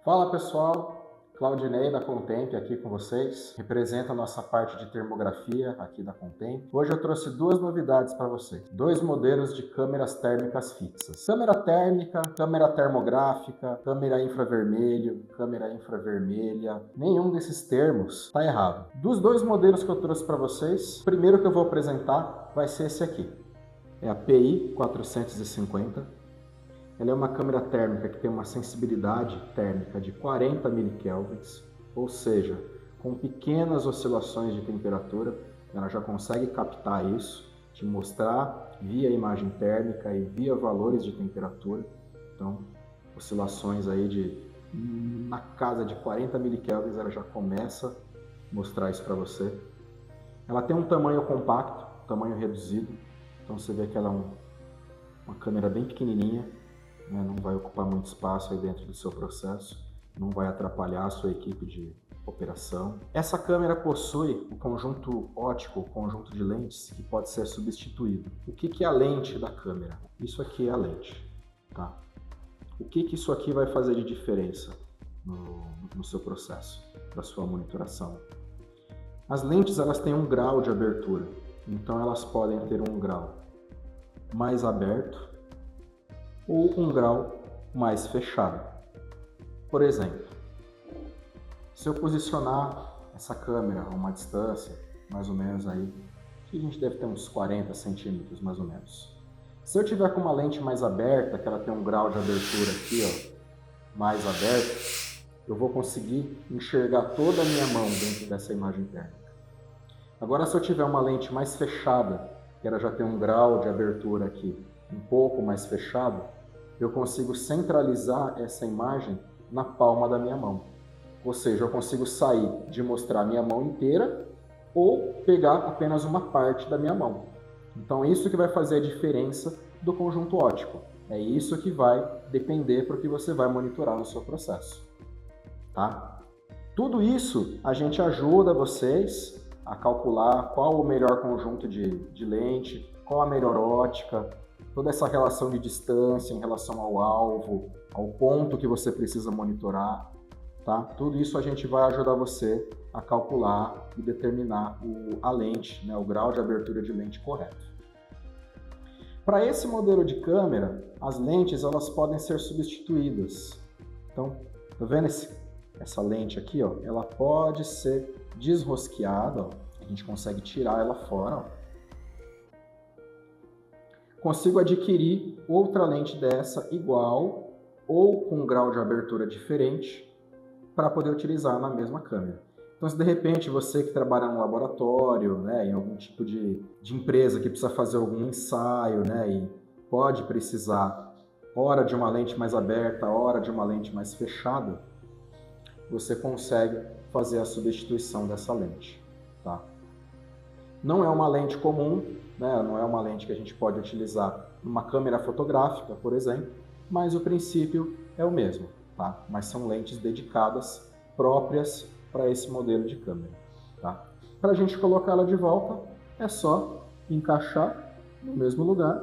Fala pessoal, Claudinei da Contemp aqui com vocês, representa a nossa parte de termografia aqui da Contemp. Hoje eu trouxe duas novidades para vocês, dois modelos de câmeras térmicas fixas. Câmera térmica, câmera termográfica, câmera infravermelho, câmera infravermelha, nenhum desses termos está errado. Dos dois modelos que eu trouxe para vocês, o primeiro que eu vou apresentar vai ser esse aqui, é a PI 450. Ela é uma câmera térmica que tem uma sensibilidade térmica de 40 milikelvins, ou seja, com pequenas oscilações de temperatura, ela já consegue captar isso, te mostrar via imagem térmica e via valores de temperatura. Então, oscilações aí na casa de 40 milikelvins, ela já começa a mostrar isso para você. Ela tem um tamanho compacto, tamanho reduzido, então você vê que ela é uma câmera bem pequenininha. Não vai ocupar muito espaço aí dentro do seu processo, não vai atrapalhar a sua equipe de operação. Essa câmera possui o conjunto óptico, o conjunto de lentes, que pode ser substituído. O que é a lente da câmera? Isso aqui é a lente, tá? O que isso aqui vai fazer de diferença no seu processo, da sua monitoração? As lentes, elas têm um grau de abertura, então elas podem ter um grau mais aberto ou um grau mais fechado. Por exemplo, se eu posicionar essa câmera a uma distância, mais ou menos aí, que a gente deve ter uns 40 centímetros mais ou menos. Se eu tiver com uma lente mais aberta, que ela tem um grau de abertura aqui, ó, mais aberto, eu vou conseguir enxergar toda a minha mão dentro dessa imagem térmica. Agora, se eu tiver uma lente mais fechada, que ela já tem um grau de abertura aqui um pouco mais fechado, eu consigo centralizar essa imagem na palma da minha mão. Ou seja, eu consigo sair de mostrar a minha mão inteira ou pegar apenas uma parte da minha mão. Então, isso que vai fazer a diferença do conjunto óptico. É isso que vai depender para o que você vai monitorar no seu processo. Tá? Tudo isso a gente ajuda vocês a calcular qual o melhor conjunto de lente, qual a melhor ótica, toda essa relação de distância em relação ao alvo, ao ponto que você precisa monitorar, tá? Tudo isso a gente vai ajudar você a calcular e determinar a lente, né, o grau de abertura de lente correto. Para esse modelo de câmera, as lentes elas podem ser substituídas. Então, tá vendo essa lente aqui, ó? Ela pode ser desrosqueada, ó. A gente consegue tirar ela fora, ó. Consigo adquirir outra lente dessa igual ou com um grau de abertura diferente para poder utilizar na mesma câmera. Então, se de repente você que trabalha no laboratório, né, em algum tipo de empresa que precisa fazer algum ensaio, né, e pode precisar hora de uma lente mais aberta, hora de uma lente mais fechada, você consegue fazer a substituição dessa lente, tá? Não é uma lente comum, né? Não é uma lente que a gente pode utilizar numa câmera fotográfica, por exemplo, mas o princípio é o mesmo, tá? Mas são lentes dedicadas, próprias para esse modelo de câmera, tá? Para a gente colocá-la de volta, é só encaixar no mesmo lugar,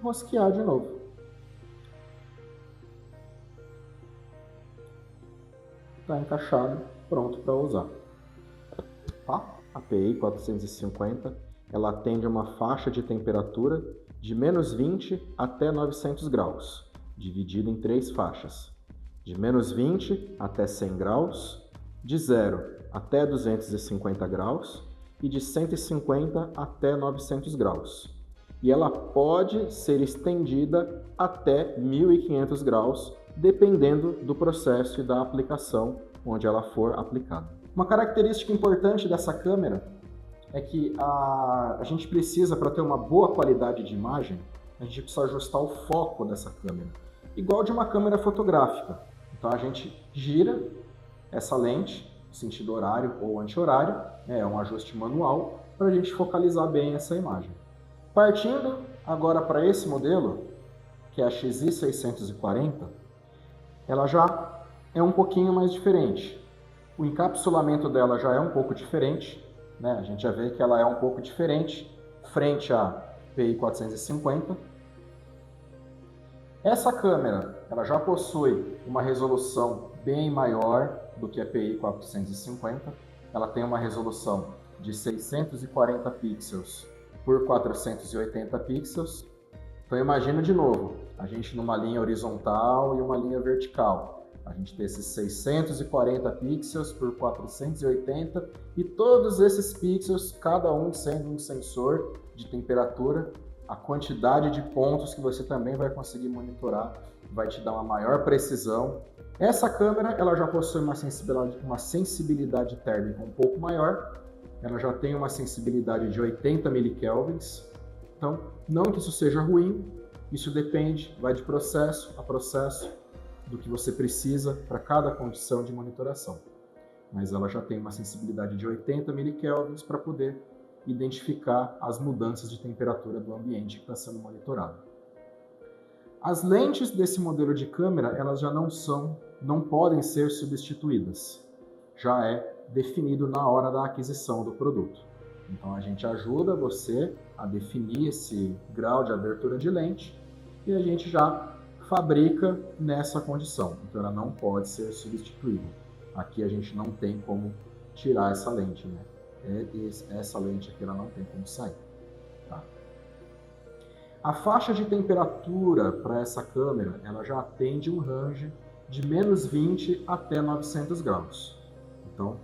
rosquear de novo. Está encaixado, pronto para usar, tá? A PI 450, ela atende a uma faixa de temperatura de menos 20 até 900 graus, dividida em 3 faixas, de menos 20 até 100 graus, de 0 até 250 graus e de 150 até 900 graus. E ela pode ser estendida até 1500 graus, dependendo do processo e da aplicação onde ela for aplicada. Uma característica importante dessa câmera é que a gente precisa, para ter uma boa qualidade de imagem, a gente precisa ajustar o foco dessa câmera, igual de uma câmera fotográfica. Então a gente gira essa lente, sentido horário ou anti-horário, é um ajuste manual, para a gente focalizar bem essa imagem. Partindo agora para esse modelo, que é a XI640, ela já é um pouquinho mais diferente. O encapsulamento dela já é um pouco diferente, né? A gente já vê que ela é um pouco diferente frente à PI 450. Essa câmera, ela já possui uma resolução bem maior do que a PI 450. Ela tem uma resolução de 640 pixels por 480 pixels. Então imagina de novo, a gente numa linha horizontal e uma linha vertical. A gente tem esses 640 pixels por 480 e todos esses pixels, cada um sendo um sensor de temperatura, a quantidade de pontos que você também vai conseguir monitorar vai te dar uma maior precisão. Essa câmera ela já possui uma sensibilidade térmica um pouco maior, ela já tem uma sensibilidade de 80 milikelvins. Então, não que isso seja ruim, isso depende, vai de processo a processo, do que você precisa para cada condição de monitoração. Mas ela já tem uma sensibilidade de 80 milikelvins para poder identificar as mudanças de temperatura do ambiente que está sendo monitorado. As lentes desse modelo de câmera, elas já não podem ser substituídas. Já é definido na hora da aquisição do produto. Então a gente ajuda você a definir esse grau de abertura de lente e a gente já fabrica nessa condição. Então ela não pode ser substituída. Aqui a gente não tem como tirar essa lente, né? Essa lente aqui ela não tem como sair. Tá? A faixa de temperatura para essa câmera, ela já atende um range de menos 20 até 900 graus. Então,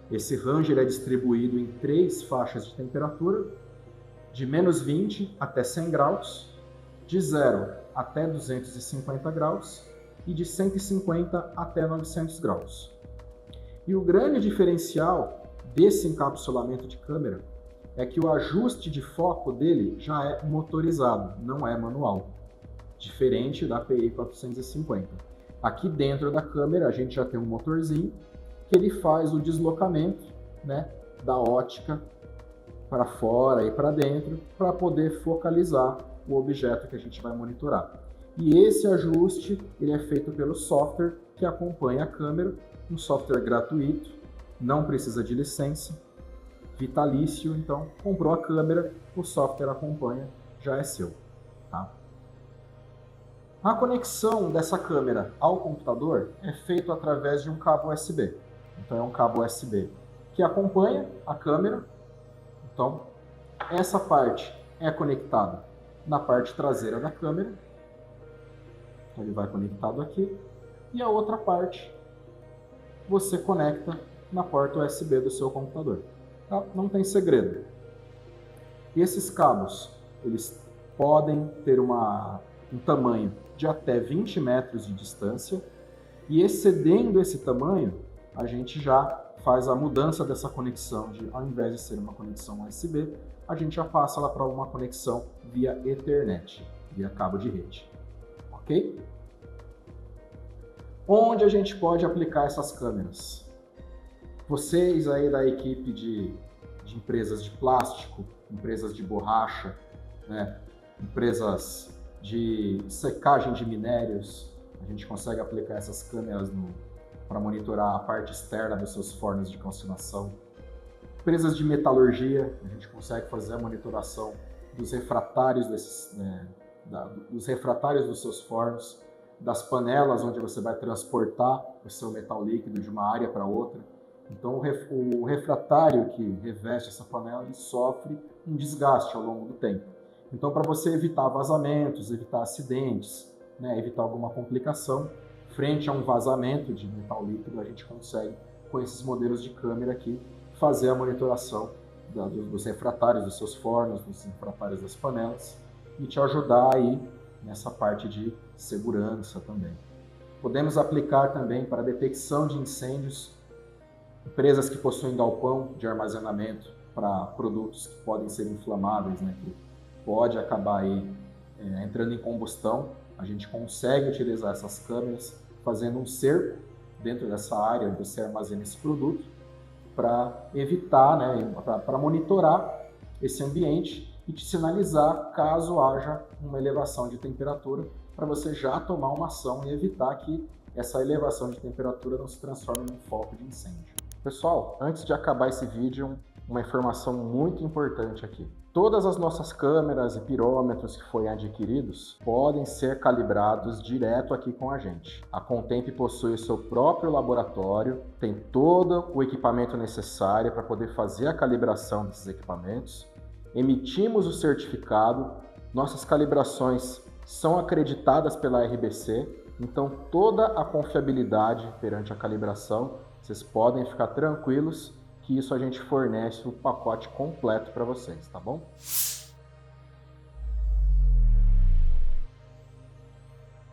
esse range ele é distribuído em 3 faixas de temperatura, de menos 20 até 100 graus, de 0 até 250 graus e de 150 até 900 graus. E o grande diferencial desse encapsulamento de câmera é que o ajuste de foco dele já é motorizado, não é manual, diferente da PI 450. Aqui dentro da câmera a gente já tem um motorzinho que ele faz o deslocamento, né, da ótica para fora e para dentro para poder focalizar o objeto que a gente vai monitorar. E esse ajuste ele é feito pelo software que acompanha a câmera, um software gratuito, não precisa de licença, vitalício, então comprou a câmera, o software acompanha, já é seu. Tá? A conexão dessa câmera ao computador é feita através de um cabo USB. Então é um cabo USB que acompanha a câmera. Então essa parte é conectada na parte traseira da câmera. Então, ele vai conectado aqui. E a outra parte você conecta na porta USB do seu computador. Tá? Não tem segredo. Esses cabos eles podem ter um tamanho de até 20 metros de distância. E excedendo esse tamanho, a gente já faz a mudança dessa conexão, ao invés de ser uma conexão USB, a gente já passa ela para uma conexão via Ethernet, via cabo de rede. Ok? Onde a gente pode aplicar essas câmeras? Vocês aí da equipe de empresas de plástico, empresas de borracha, né? Empresas de secagem de minérios, a gente consegue aplicar essas câmeras para monitorar a parte externa dos seus fornos de calcinação. Empresas de metalurgia, a gente consegue fazer a monitoração dos refratários dos refratários dos seus fornos, das panelas onde você vai transportar o seu metal líquido de uma área para outra. Então o refratário que reveste essa panela ele sofre um desgaste ao longo do tempo. Então para você evitar vazamentos, evitar acidentes, né, evitar alguma complicação, frente a um vazamento de metal líquido, a gente consegue, com esses modelos de câmera aqui, fazer a monitoração dos refratários dos seus fornos, dos refratários das panelas e te ajudar aí nessa parte de segurança também. Podemos aplicar também para detecção de incêndios, empresas que possuem galpão de armazenamento para produtos que podem ser inflamáveis, né, que pode acabar aí entrando em combustão. A gente consegue utilizar essas câmeras fazendo um cerco dentro dessa área onde você armazena esse produto para evitar, né, para monitorar esse ambiente e te sinalizar caso haja uma elevação de temperatura para você já tomar uma ação e evitar que essa elevação de temperatura não se transforme num foco de incêndio. Pessoal, antes de acabar esse vídeo, uma informação muito importante aqui. todas as nossas câmeras e pirômetros que forem adquiridos podem ser calibrados direto aqui com a gente. A Contemp possui o seu próprio laboratório, tem todo o equipamento necessário para poder fazer a calibração desses equipamentos. Emitimos o certificado, nossas calibrações são acreditadas pela RBC, então toda a confiabilidade perante a calibração, vocês podem ficar tranquilos que isso a gente fornece o pacote completo para vocês, tá bom?